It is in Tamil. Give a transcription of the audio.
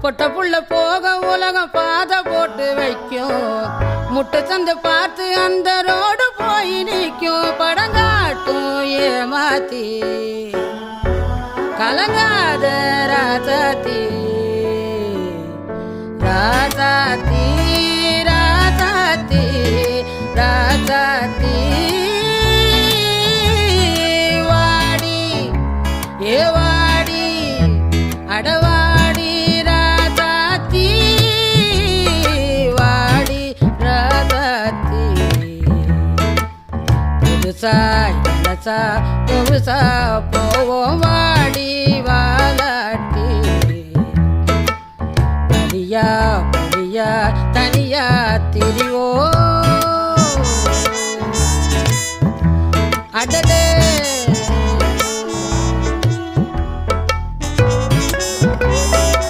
பொட்ட புள்ள போக உலகம் பாதை போட்டு வைக்கும். முட்டை சந்து பார்த்து அந்த ரோடு போய் நிற்கும். படங்காட்டும் ஏமாத்தி கலங்காத ராசாத்தி ராசாத்தி ராசாத்தி ராசாத்தி வாடி ஏ வாடி அடவாடி ராசாத்தி வாடி ராசாத்தி புதுசா இளசா புதுசா போவோம் வாடி வாலாட்டி வழியா